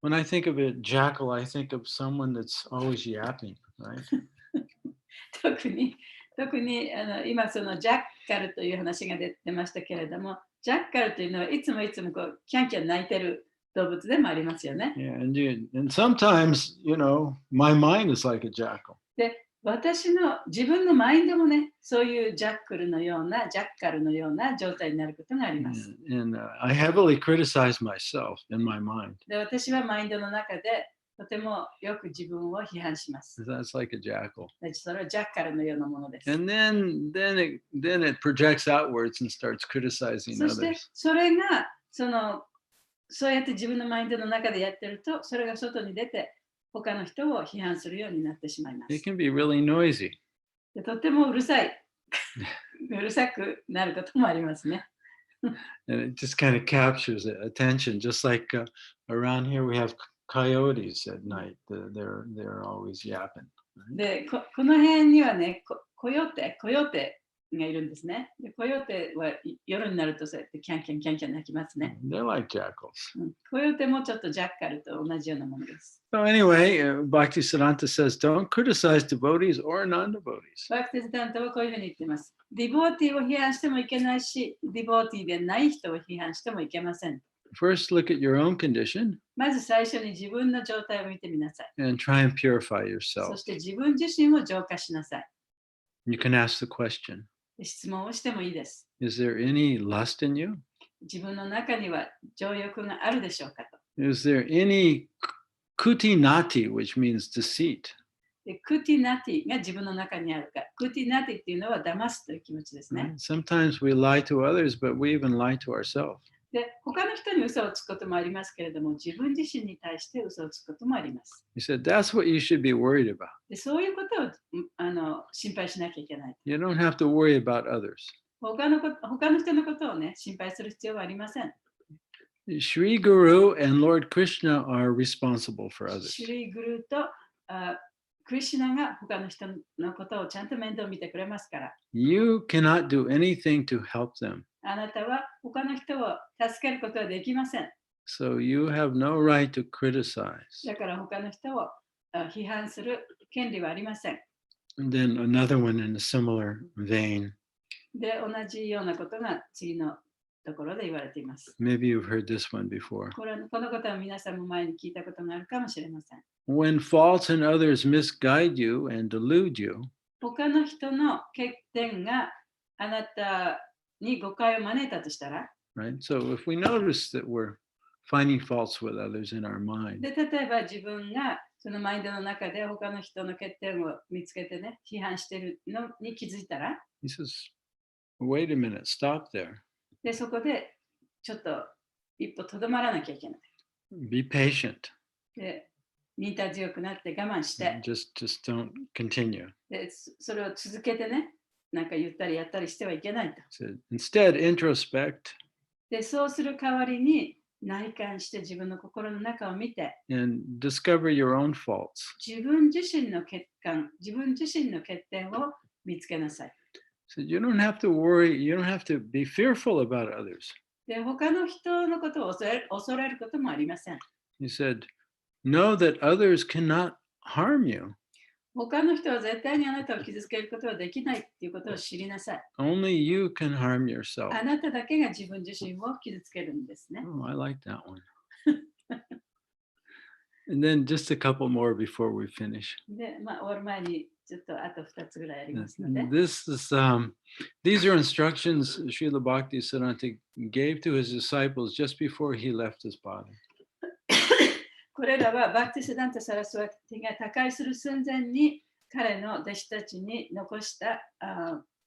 [SPEAKER 1] when I think of a jackal, I think of someone that's always yapping, right?
[SPEAKER 2] 特に今そのジャッカルという話が出ましたけれども、ジャッカルというのはいつもこうキャンキャン鳴いてる動物でもありますよね。
[SPEAKER 1] Yeah, and sometimes, my mind is like a jackal.
[SPEAKER 2] で、私の自分のマインドもね、そういうジャッカルのような状態になることがあります。
[SPEAKER 1] And I heavily criticize myself in my mind.
[SPEAKER 2] で、私はマインドの中でとてもよく自分を批判します。
[SPEAKER 1] That's like a jackal.
[SPEAKER 2] それはジャッカルのようなものです。
[SPEAKER 1] And then it projects outwards and starts criticizing
[SPEAKER 2] そして
[SPEAKER 1] others.
[SPEAKER 2] それがそうやって自分のマインドの中でやってると、それが外に出て他の人を批判するようになってしまいます。
[SPEAKER 1] It can be really noisy.
[SPEAKER 2] でとてもうるさくなることもありますね。
[SPEAKER 1] And it just kind of captures attention, just like around here we have coyotes at night. They're always yapping.
[SPEAKER 2] で、この辺にはね、コヨーテがいるんですね。でコヨーテは夜になるとそうやってキャンキャン鳴きますね。
[SPEAKER 1] They're like jackals.
[SPEAKER 2] コヨーテもちょっとジャッカルと同じようなものです。
[SPEAKER 1] So anyway, Bhaktisiddhanta says, don't criticize devotees or non-devotees.
[SPEAKER 2] バクティスダンタはこういうふうに言っています。ディボーティーを批判してもいけないし、ディボーティーでない人を批判してもいけません。
[SPEAKER 1] First, look at your own condition
[SPEAKER 2] まず最初に自分の状態を見てみなさい。
[SPEAKER 1] and try and purify
[SPEAKER 2] そ
[SPEAKER 1] yourself.
[SPEAKER 2] して自分自身を浄化しなさい。
[SPEAKER 1] You can ask the question,
[SPEAKER 2] 質問をしてもいいです。
[SPEAKER 1] is there any lust in you?
[SPEAKER 2] 自分の中には情欲があるでしょうかと。
[SPEAKER 1] Is there any kutinati, which means deceit?
[SPEAKER 2] でクティナティが自分の中にあるか。クティナティっていうのは騙すという気持ちですね。
[SPEAKER 1] Sometimes we lie to others, but we even lie to ourselves.
[SPEAKER 2] で、他の人に嘘をつくこともありますけれども、自分自身に対して嘘をつくこともあります。
[SPEAKER 1] He said, that's what you should be worried about.
[SPEAKER 2] でそういうことを心配しなきゃいけない。
[SPEAKER 1] You don't have to worry about others.
[SPEAKER 2] 他の人のことをね、心配する必要はありません。
[SPEAKER 1] Sri Guru and Lord Krishna are responsible for others.
[SPEAKER 2] シュリーグルーとクリシュナが他の人のことをちゃんと面倒見てくれますから。
[SPEAKER 1] You cannot do anything to help them.
[SPEAKER 2] あなたは他の人を助けることはできません。
[SPEAKER 1] So you have no right to criticize.
[SPEAKER 2] だから他の人を批判する権利はありません。
[SPEAKER 1] And then another one in a similar vein.
[SPEAKER 2] で、同じようなことが次のところで言われています。
[SPEAKER 1] Maybe you've heard this one before.
[SPEAKER 2] このことは皆さんも前に聞いたことがあるかもしれません。
[SPEAKER 1] When faults in others misguide you and delude you,
[SPEAKER 2] 他の人の欠点があなたに誤解を招いたとしたら、
[SPEAKER 1] right? So if we notice that we're finding faults with others in our mind,
[SPEAKER 2] で、例えば自分がそのマインドの中で他の人の欠点を見つけてね、批判しているのに気づいたら、
[SPEAKER 1] he says, wait a minute, stop there.
[SPEAKER 2] で、そこでちょっと一歩とどまらなきゃいけない。
[SPEAKER 1] Be patient.
[SPEAKER 2] で、忍耐強くなって我慢して、
[SPEAKER 1] Just don't continue.
[SPEAKER 2] で、それを続けてね、なんか言ったりやったりしてはいけないと。
[SPEAKER 1] So instead, introspect
[SPEAKER 2] で、そうする代わりに内観して自分の心の中を見て、
[SPEAKER 1] and discover your own faults.
[SPEAKER 2] 自分自身の欠点を見つけなさい。
[SPEAKER 1] So you don't have to worry, you don't have to be fearful about others.
[SPEAKER 2] で、他の人のことを恐れることもありません。
[SPEAKER 1] He said, know that others cannot harm you.
[SPEAKER 2] 他の人は絶対にあなたを傷つけることはできないっていうことを知りなさい。
[SPEAKER 1] Only you can harm yourself.
[SPEAKER 2] あなただけが自分自身を傷つけるんですね。
[SPEAKER 1] Oh, I like that one. And then just a couple more before we finish.
[SPEAKER 2] で、終わる前にちょっとあと2つぐらいありますので。
[SPEAKER 1] These are instructions Srila Bhaktisiddhanta gave to his disciples just before he left his body.
[SPEAKER 2] これらはバクティシダンタ・サラスワティが他界する寸前に彼の弟子たちに残した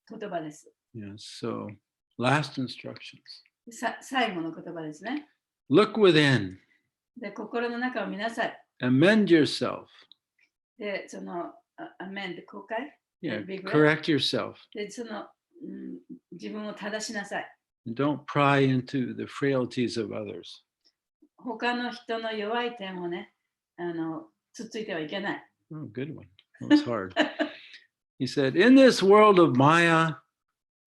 [SPEAKER 2] 言葉です。
[SPEAKER 1] Yeah, so last instructions.
[SPEAKER 2] 最後の言葉ですね。
[SPEAKER 1] Look within.
[SPEAKER 2] で、心の中を見なさい。
[SPEAKER 1] Amend yourself.
[SPEAKER 2] で、その、amend、後悔
[SPEAKER 1] Yeah,
[SPEAKER 2] regret.
[SPEAKER 1] correct yourself.
[SPEAKER 2] で、その、自分を正しなさい。
[SPEAKER 1] Don't pry into the frailties of others.
[SPEAKER 2] 他の人の弱い点をね、つっついてはいけない。
[SPEAKER 1] Oh, good one. That was hard. He said, in this world of Maya,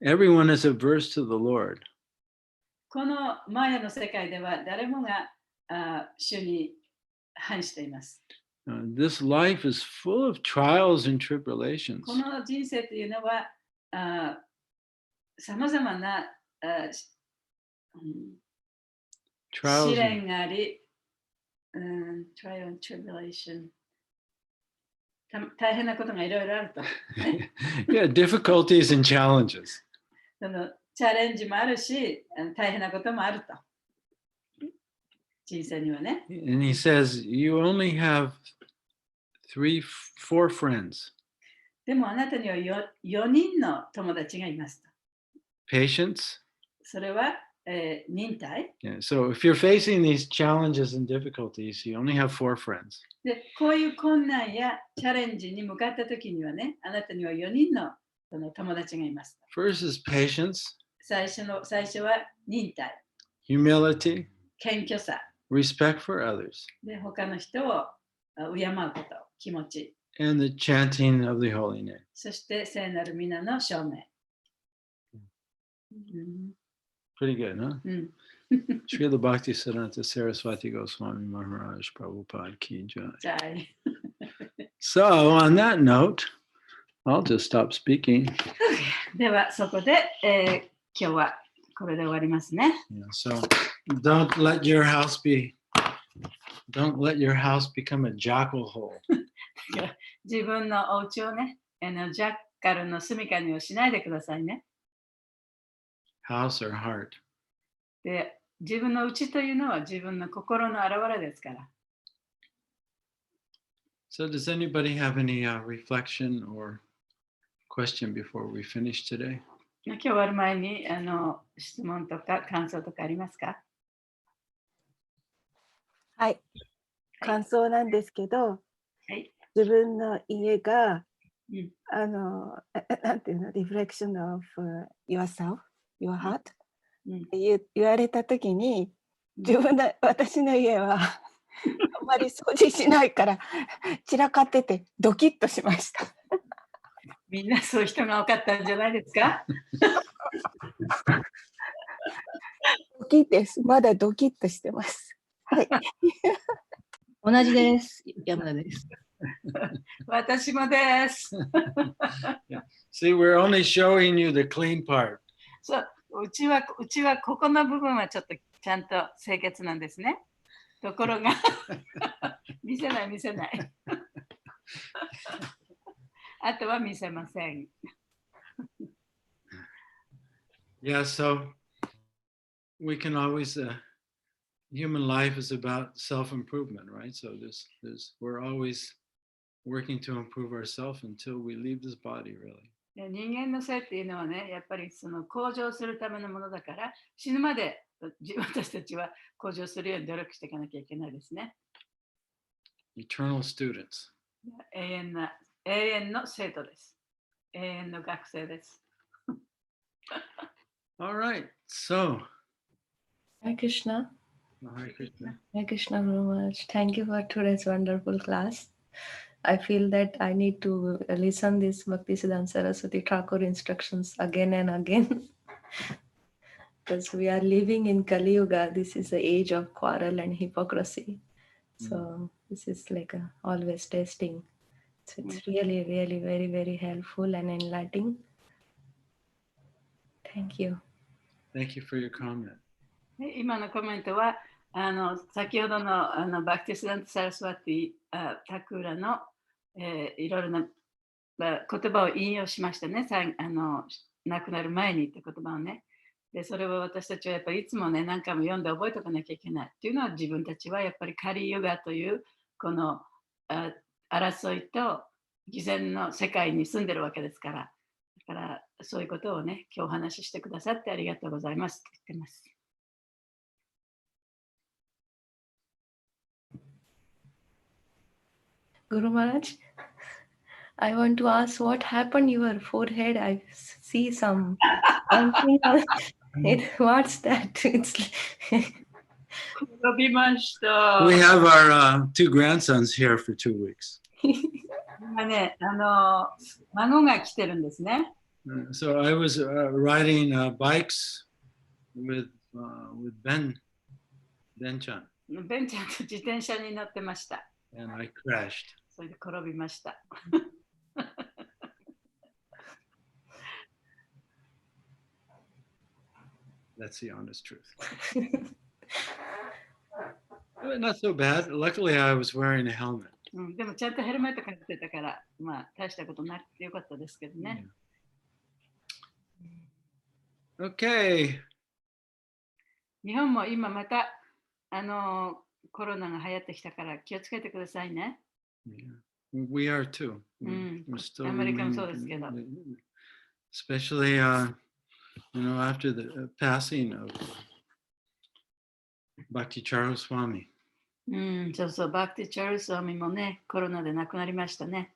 [SPEAKER 1] everyone is averse to the Lord.
[SPEAKER 2] このマヤの世界では誰もが主に反しています。
[SPEAKER 1] This life is full of trials and tribulations.
[SPEAKER 2] この人生というのはさまざまな試練があり、trial and tribulation。大変なことがいろいろあると。
[SPEAKER 1] Yeah, difficulties and challenges.
[SPEAKER 2] そのチャレンジもあるし、大変なこともあると。人生にはね。
[SPEAKER 1] And he says, you only have 4 friends.
[SPEAKER 2] でもあなたには4人の友達がいますと。
[SPEAKER 1] Patience.
[SPEAKER 2] それは、忍耐。
[SPEAKER 1] Yeah, so if you're facing these challenges and difficulties, you only have 4 friends.
[SPEAKER 2] で、こういう困難やチャレンジに向かったときにはね、あなたには4人のその友達がいます。
[SPEAKER 1] First is patience.
[SPEAKER 2] 最初は忍耐。
[SPEAKER 1] Humility.
[SPEAKER 2] 謙虚さ。
[SPEAKER 1] Respect for others.
[SPEAKER 2] で、他の人を敬うこと、気持ち。
[SPEAKER 1] And the chanting of the holy name.
[SPEAKER 2] そして聖なる皆の証明。
[SPEAKER 1] Pretty good, huh? Srila Bhaktisiddhanta Saraswati Goswami Maharaj Prabhupada Ki Jai. So on that note, I'll just stop speaking.
[SPEAKER 2] ではそこで、今日はこれで終わりますね。
[SPEAKER 1] Yeah, so don't let your house become a jackal hole.
[SPEAKER 2] 自分のお家をね、ジャッカルの住みかにはしないでくださいね。
[SPEAKER 1] House or heart.
[SPEAKER 2] で、自分の家というのは自分の心の表れですから。
[SPEAKER 1] So does anybody have any reflection or question before we finish today?
[SPEAKER 2] 今日終わる前に質問とか感想とかありますか？
[SPEAKER 4] はい。感想なんですけど、
[SPEAKER 2] はい、
[SPEAKER 4] 自分の家が、
[SPEAKER 2] なん
[SPEAKER 4] ていうの、reflection of yourself, your heart、言われたときに、私の家はあまり掃除しないから散らかっててドキッとしました。
[SPEAKER 2] みんなそういう人が多かったんじゃないですか？
[SPEAKER 4] ドキッです。まだドキッとしてます。はい。
[SPEAKER 5] 同じです。山田です。
[SPEAKER 2] 私もです。
[SPEAKER 1] See, we're only showing you the clean part.
[SPEAKER 2] そう、うちはここの部分はちょっとちゃんと清潔なんですね。ところが、見せない。あとは見せません。
[SPEAKER 1] Yeah, so we can always, human life is about self-improvement, right? So we're always working to improve ourselves until we leave this body, really.
[SPEAKER 2] 人間の性っていうのはね、やっぱりその向上するためのものだから、死ぬまで私たちは向上するように努力していかなきゃいけないですね。
[SPEAKER 1] Eternal students.
[SPEAKER 2] 永遠の生徒です。永遠の学生です。
[SPEAKER 1] All right, so.
[SPEAKER 5] Hare Krishna.
[SPEAKER 1] Hare Krishna.
[SPEAKER 5] Hare Krishna very much. Thank you for today's wonderful class. I feel that I need to listen this Bhaktisiddhanta Saraswati Thakur instructions again and again. Because we are living in Kali Yuga. This is the age of quarrel and hypocrisy. So this is like always testing. So it's really, really very, very helpful and enlightening. Thank you.
[SPEAKER 1] Thank you for your comment.
[SPEAKER 2] 今のコメントは先ほどのバクティスダント・サラスワティ・タクーラの、いろいろな、言葉を引用しましたね。亡くなる前にって言葉をね。で、それは私たちはやっぱりいつもね、何回も読んで覚えておかなきゃいけないっていうのは、自分たちはやっぱりカリユガというこの争いと偽善の世界に住んでるわけですから。だからそういうことをね、今日お話ししてくださってありがとうございますって言ってます。
[SPEAKER 5] Guru Maharaj, I want to ask what happened to your forehead. I see some something. What's that? It's
[SPEAKER 1] We have our 2 grandsons here for 2 weeks.
[SPEAKER 2] 今ね、孫が来てるんですね。
[SPEAKER 1] So I was riding bikes with Ben-chan.
[SPEAKER 2] ベンちゃんと自転車に乗ってました。
[SPEAKER 1] And I crashed.
[SPEAKER 2] それで転びました。
[SPEAKER 1] That's the honest truth. Not so bad. Luckily, I was wearing a helmet.
[SPEAKER 2] でもちゃんとヘルメットかけてたから、まあ大したことなくてよかったですけどね。
[SPEAKER 1] Okay.
[SPEAKER 2] 日本も今またコロナが流行ってきたから気をつけてくださいね。
[SPEAKER 1] We are too. We're still
[SPEAKER 2] アメリカもそうですけど。
[SPEAKER 1] Especially, after the passing of Bhakti Charu Swami.
[SPEAKER 2] そうそう、バクティ・チャルスワミもね、コロナで亡くなりましたね。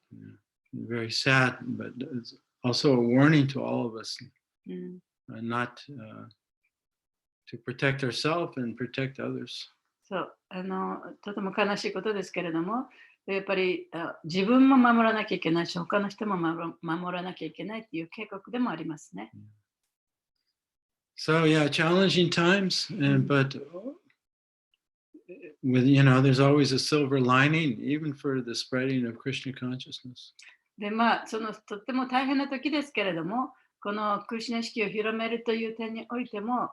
[SPEAKER 1] Very sad, but it's also a warning to all of us not to protect ourselves and protect others.
[SPEAKER 2] そう、とても悲しいことですけれども、やっぱり自分も守らなきゃいけないし、他の人も守らなきゃいけないっていう警告でもありますね。
[SPEAKER 1] So yeah, challenging times, but with there's always a silver lining, even for the spreading of Krishna consciousness.
[SPEAKER 2] で、とっても大変な時ですけれども、このクリシュナ意識を広めるという点においても、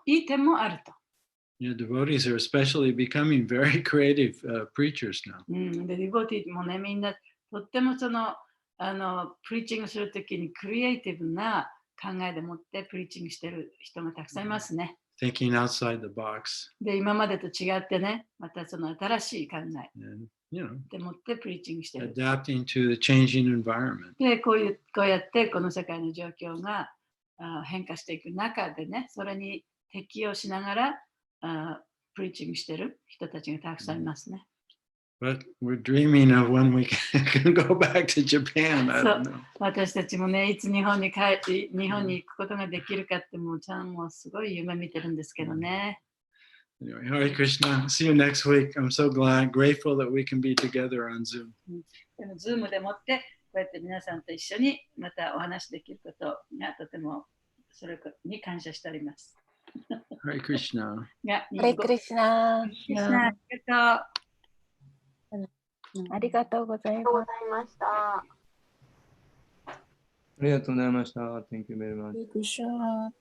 [SPEAKER 2] いい点もあると。
[SPEAKER 1] Devotees are especially becoming very creative preachers now.
[SPEAKER 2] で、ディボティもね、みんなとってもプリーチングするときにクリエイティブな考えでもってプリーチングしてる人がたくさんいますね。
[SPEAKER 1] Thinking outside the box.
[SPEAKER 2] で、今までと違ってね、また新しい考え
[SPEAKER 1] And,
[SPEAKER 2] でもってプリーチングしてる。
[SPEAKER 1] adapting to the changing environment.
[SPEAKER 2] で、こうやってこの世界の状況が変化していく中でね、それに適応しながらプリーチングしてる人たちがたくさんいますね。
[SPEAKER 1] But we're dreaming of when we can go back to Japan. I don't know.
[SPEAKER 2] 私たちもね、いつ日本に行くことができるかってもうすごい夢見てるんですけどね。
[SPEAKER 1] Anyway, Hare Krishna. See you next week. I'm so grateful that we can be together on Zoom.
[SPEAKER 2] でも、Zoom でもってこうやって皆さんと一緒にまたお話できることがとてもそれに感謝しております。
[SPEAKER 1] Hare Krishna.
[SPEAKER 4] Hare Krishna.
[SPEAKER 2] ありがとう。
[SPEAKER 4] ありがとうござい
[SPEAKER 6] ありがとうご
[SPEAKER 4] ます。
[SPEAKER 6] ざいました。
[SPEAKER 7] ありがとうございました。Thank you very much.
[SPEAKER 8] Krishna.